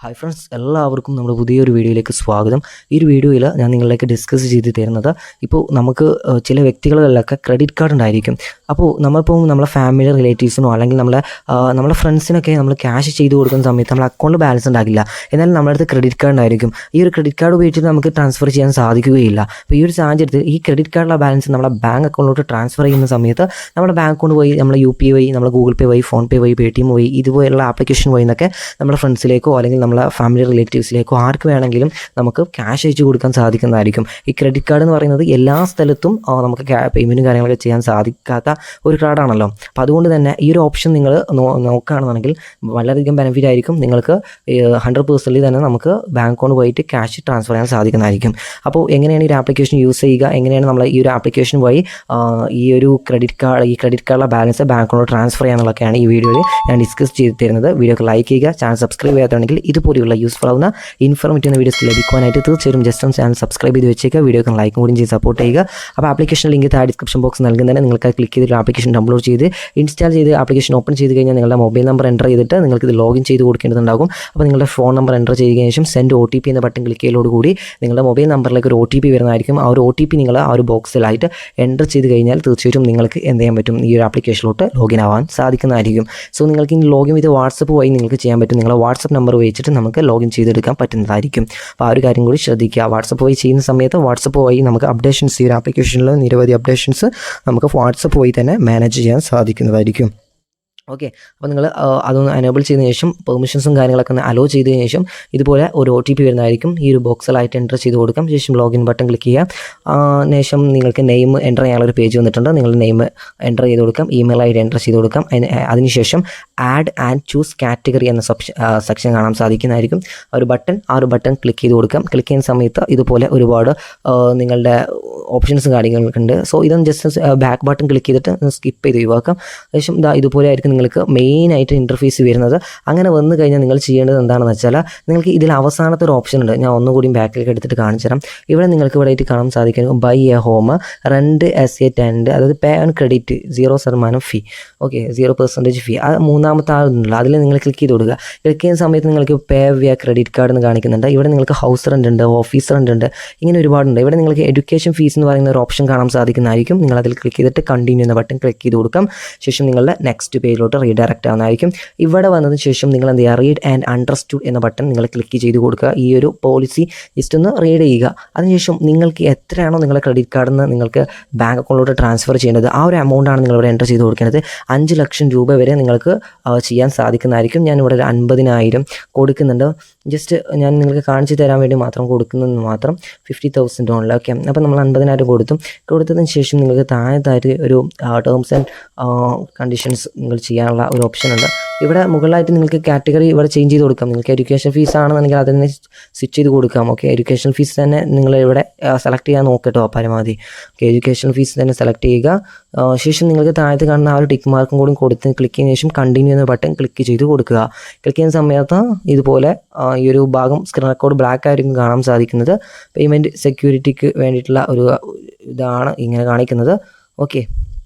Hi friends, എല്ലാവർക്കും നമ്മുടെ പുതിയൊരു വീഡിയോയിലേക്ക് സ്വാഗതം. ഈ ഒരു വീഡിയോയിൽ ഞാൻ നിങ്ങളിലേക്ക് ഡിസ്കസ് ചെയ്ത് തരുന്നത്, ഇപ്പോൾ നമുക്ക് ചില വ്യക്തികളിലൊക്കെ ക്രെഡിറ്റ് കാർഡ് ഉണ്ടായിരിക്കും. അപ്പോൾ നമ്മളിപ്പോൾ നമ്മളെ ഫാമിലി റിലേറ്റീവ്സിനോ അല്ലെങ്കിൽ നമ്മളെ ഫ്രണ്ട്സിനൊക്കെ നമ്മൾ ക്യാഷ് ചെയ്ത് കൊടുക്കുന്ന സമയത്ത് നമ്മൾ അക്കൗണ്ടിൽ ബാലൻസ് ഉണ്ടാകില്ല. എന്നാൽ നമ്മുടെ അടുത്ത് ക്രെഡിറ്റ് കാർഡ് ഉണ്ടായിരിക്കും. ഈ ഒരു ക്രെഡിറ്റ് കാർഡ് ഉപയോഗിച്ചിട്ട് നമുക്ക് ട്രാൻസ്ഫർ ചെയ്യാൻ സാധിക്കുകയില്ല. അപ്പോൾ ഈ ഒരു സാഹചര്യത്തിൽ ഈ ക്രെഡിറ്റ് കാർഡിലെ ബാലൻസ് നമ്മുടെ ബാങ്ക് അക്കൗണ്ടിലോട്ട് ട്രാൻസ്ഫർ ചെയ്യുന്ന സമയത്ത് നമ്മുടെ ബാങ്ക് അക്കൗണ്ട് വഴി, നമ്മുടെ UPI വഴി, നമ്മുടെ ഗൂഗിൾ പേ വഴി, ഫോൺ പേ വഴി, Paytm വഴി, ഇതുപോലുള്ള ആപ്ലിക്കേഷൻ വഴി നിന്നൊക്കെ നമ്മുടെ ഫ്രണ്ട്സിലേക്കോ അല്ലെങ്കിൽ നമ്മളെ ഫാമിലി റിലേറ്റീവ്സിലേക്കോ ആർക്ക് വേണമെങ്കിലും നമുക്ക് ക്യാഷ് അയച്ചു കൊടുക്കാൻ സാധിക്കുന്നതായിരിക്കും. ഈ ക്രെഡിറ്റ് കാർഡ് എന്ന് പറയുന്നത് എല്ലാ സ്ഥലത്തും നമുക്ക് പേയ്മെൻറ്റും കാര്യങ്ങളൊക്കെ ചെയ്യാൻ സാധിക്കാത്ത ഒരു കാർഡാണല്ലോ. അപ്പോൾ അതുകൊണ്ട് തന്നെ ഈ ഒരു ഓപ്ഷൻ നിങ്ങൾ നോക്കുകയാണെന്നുണ്ടെങ്കിൽ വളരെയധികം ബെനിഫിറ്റ് ആയിരിക്കും. നിങ്ങൾക്ക് 100% തന്നെ നമുക്ക് ബാങ്ക് അക്കൗണ്ട് പോയിട്ട് ക്യാഷ് ട്രാൻസ്ഫർ ചെയ്യാൻ സാധിക്കുന്നതായിരിക്കും. അപ്പോൾ എങ്ങനെയാണ് ഈ ഒരു ആപ്ലിക്കേഷൻ യൂസ് ചെയ്യുക, എങ്ങനെയാണ് നമ്മൾ ഈ ഒരു ആപ്ലിക്കേഷൻ വഴി ഈ ഒരു ക്രെഡിറ്റ് കാർഡിലെ ബാലൻസ് ബാങ്ക് അക്കൗണ്ട് ട്രാൻസ്ഫർ ചെയ്യാനുള്ളതൊക്കെയാണ് ഈ വീഡിയോയിൽ ഞാൻ ഡിസ്കസ് ചെയ്ത് തരുന്നത്. വീഡിയോക്ക് ലൈക്ക് ചെയ്യുക, ചാനൽ സബ്സ്ക്രൈബ് ചെയ്യാത്തുണ്ടെങ്കിൽ ഇതുപോലെയുള്ള യൂസ്ഫുൾ ആവുന്ന ഇൻഫോർമേറ്റീവ് വീഡിയോസ് ലഭിക്കുവാനായിട്ട് തീർച്ചയായും ജസ്റ്റ് ഒന്ന് ചാനൽ സബ്സ്ക്രൈബ് ചെയ്ത് വെച്ചേക്കുക. വീഡിയോക്ക് ലൈക്കും കൂടി ചെയ്ത് സപ്പോർട്ട് ചെയ്യുക. അപ്പോൾ ആപ്ലിക്കേഷൻ ലിങ്ക് താഴെ ഡിസ്ക്രിപ്ഷൻ ബോക്സ് നൽകുന്നതിന് നിങ്ങൾക്ക് ക്ലിക്ക് ചെയ്തിട്ട് ആപ്ലിക്കേഷൻ ഡൗൺലോഡ് ചെയ്ത് ഇൻസ്റ്റാൾ ചെയ്ത് ആപ്ലിക്കേഷൻ ഓപ്പൺ ചെയ്ത് കഴിഞ്ഞാൽ നിങ്ങളുടെ മൊബൈൽ നമ്പർ എൻ്റർ ചെയ്തിട്ട് നിങ്ങൾക്ക് ഇത് ലോഗിൻ ചെയ്ത് കൊടുക്കേണ്ടതുണ്ടാകും. അപ്പോൾ നിങ്ങളുടെ ഫോൺ നമ്പർ എൻ്റർ ചെയ്തതിന് ശേഷം സെൻഡ് OTP എന്ന ബട്ടൺ ക്ലിക്ക് ചെയ്യലോടുകൂടി നിങ്ങളുടെ മൊബൈൽ നമ്പറിലേക്ക് ഒരു OTP വരുന്നതായിരിക്കും. ആ ഒരു OTP നിങ്ങൾ ആ ഒരു ബോക്സിലായിട്ട് എൻ്റർ ചെയ്ത് കഴിഞ്ഞാൽ തീർച്ചയായിട്ടും നിങ്ങൾക്ക് എന്ത് ചെയ്യാൻ പറ്റും, ഈ ഒരു ആപ്ലിക്കേഷനിലോട്ട് ലോഗിൻ ആവാൻ സാധിക്കുന്നതായിരിക്കും. സോ നിങ്ങൾക്ക് ഇനി ലോഗിൻ ചെയ്ത് വാട്സപ്പ് വഴി നിങ്ങൾക്ക് ചെയ്യാൻ പറ്റും. നിങ്ങളുടെ വാട്സപ്പ് നമ്പർ വെച്ചിട്ട് നമുക്ക് ലോഗിൻ ചെയ്തെടുക്കാൻ പറ്റുന്നതായിരിക്കും. അപ്പോൾ ആ ഒരു കാര്യം കൂടി ശ്രദ്ധിക്കുക. വാട്സപ്പ് വഴി ചെയ്യുന്ന സമയത്ത് വാട്സപ്പ് വഴി നമുക്ക് അപ്ഡേഷൻസ്, ഈ ഒരു ആപ്ലിക്കേഷനിൽ നിരവധി അപ്ഡേഷൻസ് നമുക്ക് വാട്സപ്പ് വഴി തന്നെ മാനേജ് ചെയ്യാൻ സാധിക്കുന്നതായിരിക്കും. ഓക്കെ, അപ്പോൾ നിങ്ങൾ അതൊന്ന് എനേബിൾ ചെയ്തതിന് ശേഷം പെർമിഷൻസും കാര്യങ്ങളൊക്കെ ഒന്ന് അലോ ചെയ്തതിന് ശേഷം ഇതുപോലെ ഒരു OTP വരുന്നതായിരിക്കും. ഈ ഒരു ബോക്സിലായിട്ട് എൻ്റർ ചെയ്ത് കൊടുക്കാം. ശേഷം ലോഗിൻ ബട്ടൺ ക്ലിക്ക് ചെയ്യാം. ശേഷം നിങ്ങൾക്ക് നെയിം എൻ്റർ ചെയ്യാനുള്ളൊരു പേജ് വന്നിട്ടുണ്ട്. നിങ്ങളുടെ നെയിം എൻ്റർ ചെയ്ത് കൊടുക്കാം, ഇമെയിൽ ID എൻ്റർ ചെയ്ത് കൊടുക്കാം. അതിനുശേഷം ആഡ് ആൻഡ് ചൂസ് കാറ്റഗറി എന്ന സെക്ഷൻ കാണാൻ സാധിക്കുന്നതായിരിക്കും. ആ ഒരു ബട്ടൺ ക്ലിക്ക് ചെയ്ത് കൊടുക്കാം. ക്ലിക്ക് ചെയ്യുന്ന സമയത്ത് ഇതുപോലെ ഒരുപാട് നിങ്ങളുടെ ഓപ്ഷൻസും കാര്യങ്ങളൊക്കെ ഉണ്ട്. സോ ഇതൊന്ന് ജസ്റ്റ് ബാക്ക് ബട്ടൺ ക്ലിക്ക് ചെയ്തിട്ട് സ്കിപ്പ് ചെയ്ത് ഒഴിവാക്കാം. ശേഷം ഇതുപോലെ ആയിരിക്കും നിങ്ങൾക്ക് മെയിനായിട്ട് ഇൻ്റർഫേസ് വരുന്നത്. അങ്ങനെ വന്നു കഴിഞ്ഞാൽ നിങ്ങൾ ചെയ്യേണ്ടത് എന്താണെന്ന് വെച്ചാൽ, നിങ്ങൾക്ക് ഇതിൽ അവസാനത്തെ ഒരു ഓപ്ഷൻ ഉണ്ട്. ഞാൻ ഒന്നുകൂടി ബാക്കിലേക്ക് എടുത്തിട്ട് കാണിച്ചു തരാം. ഇവിടെ നിങ്ങൾക്ക് ഇവിടെ ആയിട്ട് കാണാൻ സാധിക്കും buy a home, rent as a tenant, അതായത് pay and credit 0% fee. Okay, 0% fee. അത് മൂന്നാമത്തെ ആളുണ്ടല്ലോ, അതിൽ നിങ്ങൾ ക്ലിക്ക് ചെയ്ത് കൊടുക്കുക. ക്ലിക്ക് ചെയ്യുന്ന സമയത്ത് നിങ്ങൾക്ക് പേ വിയ ക്രെഡിറ്റ് കാർഡ് എന്ന് കാണിക്കുന്നുണ്ട്. ഇവിടെ നിങ്ങൾക്ക് ഹൗസ് റെൻ്റ് ഉണ്ട്, ഓഫീസ് റെൻ്റ് ഉണ്ട്, ഇങ്ങനെ ഒരുപാടുണ്ട്. ഇവിടെ നിങ്ങൾക്ക് എഡ്യൂക്കേഷൻ ഫീസ് എന്ന് പറയുന്ന ഒരു ഓപ്ഷൻ കാണാൻ സാധിക്കുന്നതായിരിക്കും. നിങ്ങൾ അതിൽ ക്ലിക്ക് ചെയ്തിട്ട് കണ്ടിന്യൂ എന്ന ബട്ടൺ ക്ലിക്ക് ചെയ്ത് കൊടുക്കാം. ശേഷം നിങ്ങളുടെ നെക്സ്റ്റ് പേജിലോട്ട് റീഡയറക്റ്റ് ആവുന്നതായിരിക്കും. ഇവിടെ വന്നതിന് ശേഷം നിങ്ങൾ എന്ത് ചെയ്യുക, റീഡ് ആൻഡ് അണ്ടർസ്റ്റുഡ് എന്ന ബട്ടൺ നിങ്ങൾ ക്ലിക്ക് ചെയ്ത് കൊടുക്കുക. ഈ ഒരു പോളിസി ജസ്റ്റ് ഒന്ന് റീഡ് ചെയ്യുക. അതിനുശേഷം നിങ്ങൾക്ക് എത്രയാണോ നിങ്ങളുടെ ക്രെഡിറ്റ് കാർഡിൽ നിന്ന് നിങ്ങൾക്ക് ബാങ്ക് അക്കൗണ്ടിലോട്ട് ട്രാൻസ്ഫർ ചെയ്യേണ്ടത്, ആ ഒരു എമൗണ്ടാണ് നിങ്ങളിവിടെ എൻ്റർ ചെയ്ത് കൊടുക്കേണ്ടത്. 5 ലക്ഷം രൂപ വരെ നിങ്ങൾക്ക് ചെയ്യാൻ സാധിക്കുന്നതായിരിക്കും. ഞാനിവിടെ ഒരു 50,000 കൊടുക്കുന്നുണ്ട്. ജസ്റ്റ് ഞാൻ നിങ്ങൾക്ക് കാണിച്ചു തരാൻ വേണ്ടി മാത്രം കൊടുക്കുന്നതെന്ന് മാത്രം. 50,000 ഓൺലി. ഓക്കെ, അപ്പോൾ നമ്മൾ 50,000 കൊടുത്തതിന് ശേഷം നിങ്ങൾക്ക് താഴത്തായിട്ട് ഒരു ടേംസ് ആൻഡ് കണ്ടീഷൻസ് നിങ്ങൾ ചെയ്യാനുള്ള ഒരു ഓപ്ഷൻ ഉണ്ട്. ഇവിടെ മുകളിലായിട്ട് നിങ്ങൾക്ക് കാറ്റഗറി ഇവിടെ ചേഞ്ച് ചെയ്ത് കൊടുക്കാം. നിങ്ങൾക്ക് എഡ്യൂക്കേഷൻ ഫീസ് ആണെന്നുണ്ടെങ്കിൽ അതിനെ സ്വിച്ച് ചെയ്ത് കൊടുക്കാം. ഓക്കെ, എഡ്യൂക്കേഷൻ ഫീസ് തന്നെ നിങ്ങൾ ഇവിടെ സെലക്ട് ചെയ്യാൻ നോക്കട്ടോ പരമാവധി. ഓക്കെ, എഡ്യൂക്കേഷൻ ഫീസ് തന്നെ സെലക്ട് ചെയ്യുക. ശേഷം നിങ്ങൾക്ക് താഴത്ത് കാണുന്ന ആ ഒരു ടിക്ക് മാർക്കും കൂടി കൊടുത്ത് ക്ലിക്ക് ചെയ്യുന്ന ശേഷം കണ്ടിന്യൂ എന്ന ബട്ടൺ ക്ലിക്ക് ചെയ്ത് കൊടുക്കുക. ക്ലിക്ക് ചെയ്യുന്ന സമയത്ത് ഇതുപോലെ ഈ ഒരു ഭാഗം സ്ക്രീൻ റെക്കോർഡ് ബ്ലാക്ക് ആയിരിക്കും കാണാൻ സാധിക്കുന്നത്. പേയ്മെൻറ്റ് സെക്യൂരിറ്റിക്ക് വേണ്ടിയിട്ടുള്ള ഒരു ഇതാണ് ഇങ്ങനെ കാണിക്കുന്നത്. ഓക്കെ,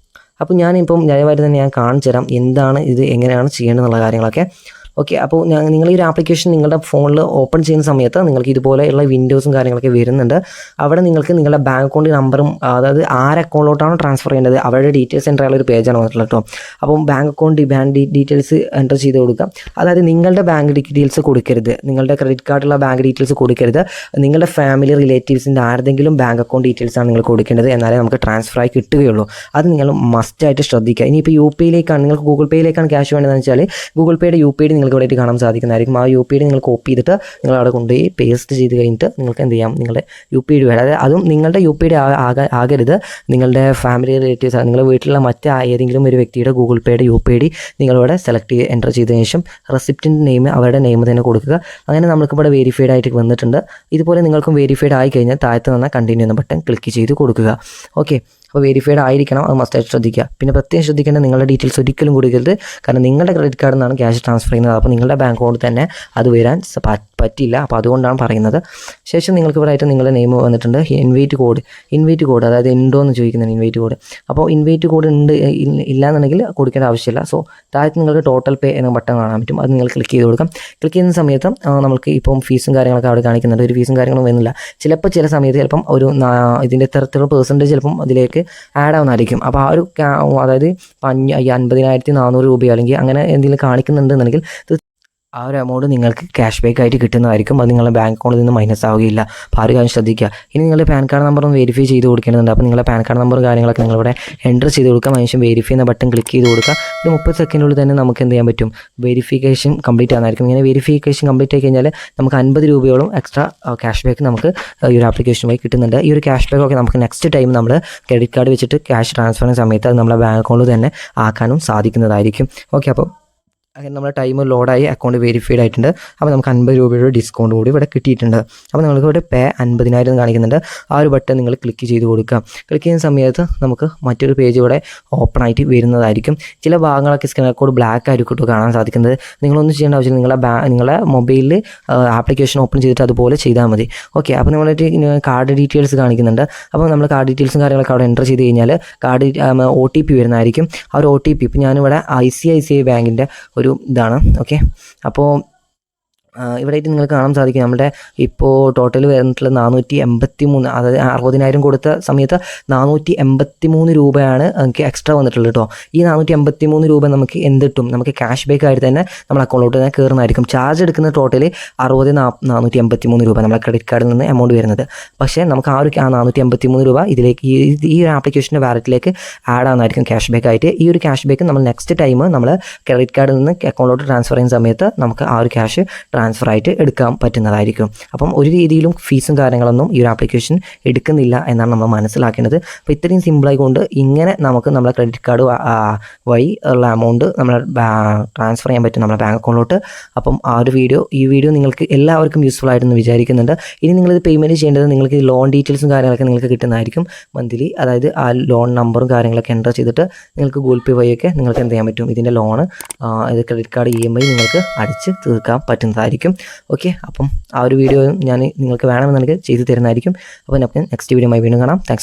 അപ്പോൾ ഞാനിപ്പം ദയവായിട്ട് തന്നെ ഞാൻ കാണിച്ചു തരാം എന്താണ് ഇത്, എങ്ങനെയാണ് ചെയ്യേണ്ടതെന്നുള്ള കാര്യങ്ങളൊക്കെ. ഓക്കെ, അപ്പോൾ നിങ്ങൾ ഈ ഒരു ആപ്ലിക്കേഷൻ നിങ്ങളുടെ ഫോണിൽ ഓപ്പൺ ചെയ്യുന്ന സമയത്ത് നിങ്ങൾക്ക് ഇതുപോലെയുള്ള വിൻഡോസും കാര്യങ്ങളൊക്കെ വരുന്നുണ്ട്. അവിടെ നിങ്ങൾക്ക് നിങ്ങളുടെ ബാങ്ക് അക്കൗണ്ട് നമ്പറും, അതായത് ആര് അക്കൗണ്ടിലോട്ടാണോ ട്രാൻസ്ഫർ ചെയ്യേണ്ടത് അവരുടെ ഡീറ്റെയിൽസ് എൻ്റർ ചെയ്യുന്ന ഒരു പേജാണ് വന്നിട്ടുള്ളത് കേട്ടോ. അപ്പം ബാങ്ക് അക്കൗണ്ട് ഡീറ്റെയിൽസ് എൻ്റർ ചെയ്ത് കൊടുക്കാം. അതായത് നിങ്ങളുടെ ബാങ്ക് ഡീറ്റെയിൽസ് കൊടുക്കരുത്, നിങ്ങളുടെ ക്രെഡിറ്റ് കാർഡിലുള്ള ബാങ്ക് ഡീറ്റെയിൽസ് കൊടുക്കരുത്. നിങ്ങളുടെ ഫാമിലി റിലേറ്റീവ്സിൻ്റെ ആരുടെങ്കിലും ബാങ്ക് അക്കൗണ്ട് ഡീറ്റെയിൽസാണ് നിങ്ങൾ കൊടുക്കേണ്ടത്. എന്നാലേ നമുക്ക് ട്രാൻസ്ഫർ ആയി കിട്ടുകയുള്ളൂ. അത് നിങ്ങൾ മസ്റ്റായിട്ട് ശ്രദ്ധിക്കുക. ഇനിയിപ്പോൾ UPIയിലേക്കാണ്, നിങ്ങൾക്ക് ഗൂഗിൾ പേയിലേക്കാണ് ക്യാഷ് വേണ്ടതെന്ന് വെച്ചാൽ ഗൂഗിൾ പേയുടെ UPI നിങ്ങൾക്ക് ഇവിടെ കാണാൻ സാധിക്കുന്നതായിരിക്കും. ആ UPI നിങ്ങൾ കോപ്പി ചെയ്തിട്ട് നിങ്ങൾ അവിടെ കൊണ്ടുപോയി പേസ്റ്റ് ചെയ്ത് കഴിഞ്ഞിട്ട് നിങ്ങൾക്ക് എന്ത് ചെയ്യാം, നിങ്ങളുടെ UPI വേണം. അതായത് അതും നിങ്ങളുടെ UPI ആകരുത്, നിങ്ങളുടെ ഫാമിലി റിലേറ്റീവ്സ്, നിങ്ങളുടെ വീട്ടിലുള്ള ഏതെങ്കിലും ഒരു വ്യക്തിയുടെ ഗൂഗിൾ പേയുടെ UPI നിങ്ങളിവിടെ സെലക്ട് ചെയ്ത് എൻ്റർ ചെയ്തതിന് ശേഷം റെസിപ്റ്റിൻ്റെ നെയിം അവരുടെ നെയിം തന്നെ കൊടുക്കുക. അങ്ങനെ നമുക്കിവിടെ വെരിഫൈഡ് ആയിട്ട് വന്നിട്ടുണ്ട്. ഇതുപോലെ നിങ്ങൾക്കും വെരിഫൈഡ് ആയി കഴിഞ്ഞാൽ താഴത്ത് വന്ന കണ്ടിന്യൂ എന്ന ബട്ടൺ ക്ലിക്ക് ചെയ്ത് കൊടുക്കുക. ഓക്കെ, അപ്പോൾ വെരിഫൈഡ് ആയിരിക്കണം, അത് മസ്റ്റായിട്ട് ശ്രദ്ധിക്കുക. പിന്നെ പ്രത്യേകം ശ്രദ്ധിക്കേണ്ട, നിങ്ങളുടെ ഡീറ്റെയിൽസ് ഒരിക്കലും കൊടുക്കരുത്. കാരണം നിങ്ങളുടെ ക്രെഡിറ്റ് കാർഡിൽ നിന്നാണ് ക്യാഷ് ട്രാൻസ്ഫർ ചെയ്യുന്നത്. അപ്പോൾ നിങ്ങളുടെ ബാങ്ക് അക്കൗണ്ടിൽ തന്നെ അത് വരാൻ പറ്റില്ല. അപ്പോൾ അതുകൊണ്ടാണ് പറയുന്നത്. ശേഷം നിങ്ങൾക്ക് ഇവിടെ ആയിട്ട് നിങ്ങളുടെ നെയിം വന്നിട്ടുണ്ട്. ഇൻവൈറ്റ് കോഡ് അതായത് ഉണ്ടോ എന്ന് ചോദിക്കുന്നുണ്ട്, ഇൻവൈറ്റ് കോഡ്. അപ്പോൾ ഇൻവൈറ്റ് കോഡ് ഇല്ലാന്നുണ്ടെങ്കിൽ കൊടുക്കേണ്ട ആവശ്യമില്ല. സോ താഴത്ത് നിങ്ങൾക്ക് ടോട്ടൽ പേ എന്ന ബട്ടൺ കാണാൻ പറ്റും. അത് നിങ്ങൾ ക്ലിക്ക് ചെയ്ത് കൊടുക്കാം. ക്ലിക്ക് ചെയ്യുന്ന സമയത്ത് നമുക്ക് ഇപ്പം ഫീസും കാര്യങ്ങളൊക്കെ അവിടെ കാണിക്കുന്നുണ്ട്. ഒരു ഫീസും കാര്യങ്ങളും വരുന്നില്ല. ചില സമയത്ത് ചിലപ്പം ഒരു ഇതിൻ്റെ ഇത്തരത്തിലുള്ള പെർസെൻറ്റേജ് ചിലപ്പം അതിലേക്ക് ആഡ് ആവുന്നതായിരിക്കും. അപ്പോൾ ആ ഒരു അതായത് 50,400 രൂപയോ അല്ലെങ്കിൽ അങ്ങനെ എന്തെങ്കിലും കാണിക്കുന്നുണ്ടെന്നുണ്ടെങ്കിൽ ആ ഒരു എമൗണ്ട് നിങ്ങൾക്ക് ക്യാഷ് ബാക്ക് ആയിട്ട് കിട്ടുന്നതായിരിക്കും. അത് നിങ്ങളുടെ ബാങ്ക് അക്കൗണ്ടിൽ നിന്ന് മൈനസ് ആവുകയില്ല. അപ്പോൾ ആ ഒരു കാര്യം ശ്രദ്ധിക്കുക. ഇനി നിങ്ങളുടെ പാൻ കാർഡ് നമ്പർ ഒന്ന് വെരിഫൈ ചെയ്ത് കൊടുക്കേണ്ടതുണ്ട്. അപ്പോൾ നിങ്ങളുടെ പാൻ കാർഡ് നമ്പർ കാര്യങ്ങളൊക്കെ നിങ്ങളിവിടെ എൻ്റർ ചെയ്ത് കൊടുക്കുക. അതിനുശേഷം വെരിഫൈ എന്ന ബട്ടൺ ക്ലിക്ക് ചെയ്ത് കൊടുക്കുക. ഒരു 30 സെക്കൻഡിനുള്ളിൽ തന്നെ നമുക്ക് എന്ത് ചെയ്യാൻ പറ്റും, വെരിഫിക്കേഷൻ കംപ്ലീറ്റ് ആകുന്നതായിരിക്കും. ഇങ്ങനെ വെരിഫിക്കേഷൻ കംപ്ലീറ്റ് ആയി കഴിഞ്ഞാൽ നമുക്ക് 50 രൂപയോളം എക്സ്ട്രാ ക്യാഷ് ബാക്ക് നമുക്ക് ഈ ഒരു ആപ്ലിക്കേഷനുമായി കിട്ടുന്നുണ്ട്. ഈ ഒരു ക്യാഷ് ബാക്ക് ഒക്കെ നമുക്ക് നെക്സ്റ്റ് ടൈം നമ്മൾ ക്രെഡിറ്റ് കാർഡ് വെച്ചിട്ട് ക്യാഷ് ട്രാൻസ്ഫർ ചെയ്യുന്ന സമയത്ത് അത് നമ്മുടെ ബാങ്ക് അക്കൗണ്ടിൽ തന്നെ ആക്കാനും സാധിക്കുന്നതായിരിക്കും. ഓക്കെ, അപ്പോൾ അങ്ങനെ നമ്മുടെ ടൈം ലോഡായി അക്കൗണ്ട് വെരിഫൈഡ് ആയിട്ടുണ്ട്. അപ്പോൾ നമുക്ക് 50 രൂപയുടെ ഡിസ്കൗണ്ട് കൂടി ഇവിടെ കിട്ടിയിട്ടുണ്ട്. അപ്പോൾ നിങ്ങൾക്ക് ഇവിടെ പേ 50,000 കാണിക്കുന്നുണ്ട്. ആ ഒരു ബട്ടൺ നിങ്ങൾ ക്ലിക്ക് ചെയ്ത് കൊടുക്കുക. ക്ലിക്ക് ചെയ്യുന്ന സമയത്ത് നമുക്ക് മറ്റൊരു പേജ് ഇവിടെ ഓപ്പൺ ആയിട്ട് വരുന്നതായിരിക്കും. ചില ഭാഗങ്ങളൊക്കെ സ്ക്രീൻ റെക്കോർഡ് ബ്ലാക്ക് ആയിരിക്കും കാണാൻ സാധിക്കുന്നത്. നിങ്ങളൊന്നും ചെയ്യേണ്ട ആവശ്യമില്ല. നിങ്ങളുടെ മൊബൈലിൽ ആപ്ലിക്കേഷൻ ഓപ്പൺ ചെയ്തിട്ട് അതുപോലെ ചെയ്താൽ മതി. ഓക്കെ, അപ്പോൾ നമ്മളായിട്ട് കാർഡ് ഡീറ്റെയിൽസ് കാണിക്കുന്നുണ്ട്. അപ്പോൾ നമ്മൾ കാർഡ് ഡീറ്റെയിൽസും കാര്യങ്ങളൊക്കെ അവിടെ എൻ്റർ ചെയ്ത് കഴിഞ്ഞാൽ കാർഡ് OTP വരുന്നതായിരിക്കും. ആ ഒരു OTP ഇപ്പോൾ ഞാനിവിടെ ICICI ബാങ്കിൻ്റെ ഒരു ഇതാണ്. ഓക്കെ, അപ്പോൾ ഇവിടെ ആയിട്ട് നിങ്ങൾക്ക് കാണാൻ സാധിക്കും നമ്മുടെ ഇപ്പോൾ ടോട്ടൽ വരുന്നിട്ടുള്ള 483, അതായത് 60,000 കൊടുത്ത സമയത്ത് 483 രൂപയാണ് നമുക്ക് എക്സ്ട്രാ വന്നിട്ടുള്ളത് കേട്ടോ. ഈ 483 രൂപ നമുക്ക് എന്ത് കിട്ടും, നമുക്ക് ക്യാഷ് ബാക്ക് ആയിട്ട് തന്നെ നമ്മുടെ അക്കൗണ്ടിലോട്ട് തന്നെ കയറുന്നതായിരിക്കും. ചാർജ് എടുക്കുന്ന ടോട്ടൽ 483 രൂപ നമ്മുടെ ക്രെഡിറ്റ് കാർഡിൽ നിന്ന് എമൗണ്ട് വരുന്നത്. പക്ഷേ നമുക്ക് ആ 483 രൂപ ഇതിലേക്ക് ഈ ഒരു ആപ്ലിക്കേഷൻ്റെ വാലറ്റിലേക്ക് ആഡ് ആവുന്നതായിരിക്കും ക്യാഷ് ബാക്ക് ആയിട്ട്. ഈ ഒരു ക്യാഷ് ബാക്ക് നമ്മൾ നെക്സ്റ്റ് ടൈം നമ്മൾ ക്രെഡിറ്റ് കാർഡിൽ നിന്ന് അക്കൗണ്ടിലോട്ട് ട്രാൻസ്ഫർ ചെയ്യുന്ന സമയത്ത് നമുക്ക് ആ ഒരു ക്യാഷ് ട്രാൻസ്ഫർ ആയിട്ട് എടുക്കാൻ പറ്റുന്നതായിരിക്കും. അപ്പം ഒരു രീതിയിലും ഫീസും കാര്യങ്ങളൊന്നും ഈ ഒരു ആപ്ലിക്കേഷൻ എടുക്കുന്നില്ല എന്നാണ് നമ്മൾ മനസ്സിലാക്കേണ്ടത്. അപ്പോൾ ഇത്രയും സിമ്പിളായിക്കൊണ്ട് ഇങ്ങനെ നമുക്ക് നമ്മളെ ക്രെഡിറ്റ് കാർഡ് വഴി ഉള്ള എമൗണ്ട് നമ്മൾ ട്രാൻസ്ഫർ ചെയ്യാൻ പറ്റും നമ്മുടെ ബാങ്ക് അക്കൗണ്ടിലോട്ട്. അപ്പം ഈ വീഡിയോ നിങ്ങൾക്ക് എല്ലാവർക്കും യൂസ്ഫുൾ ആയിട്ടെന്ന് വിചാരിക്കുന്നുണ്ട്. ഇനി നിങ്ങളിത് പേയ്മെൻറ്റ് ചെയ്യേണ്ടത് നിങ്ങൾക്ക് ലോൺ ഡീറ്റെയിൽസും കാര്യങ്ങളൊക്കെ നിങ്ങൾക്ക് കിട്ടുന്നതായിരിക്കും മന്ത്ലി. അതായത് ആ ലോൺ നമ്പറും കാര്യങ്ങളൊക്കെ എൻ്റർ ചെയ്തിട്ട് നിങ്ങൾക്ക് ഗൂഗിൾ പേ വഴിയൊക്കെ നിങ്ങൾക്ക് എന്ത് ചെയ്യാൻ പറ്റും, ഇതിൻ്റെ ലോണ് ഇത് ക്രെഡിറ്റ് കാർഡ് EMI നിങ്ങൾക്ക് അടിച്ച് തീർക്കാൻ പറ്റുന്നതായിരിക്കും. ഓക്കെ, അപ്പം ആ ഒരു വീഡിയോ ഞാൻ നിങ്ങൾക്ക് വേണമെന്നുണ്ടെങ്കിൽ ചെയ്തു തരുന്നതായിരിക്കും. അപ്പോൾ നമുക്ക് നെക്സ്റ്റ് വീഡിയോയുമായി വീണ്ടും കാണാം. താങ്ക്സ്.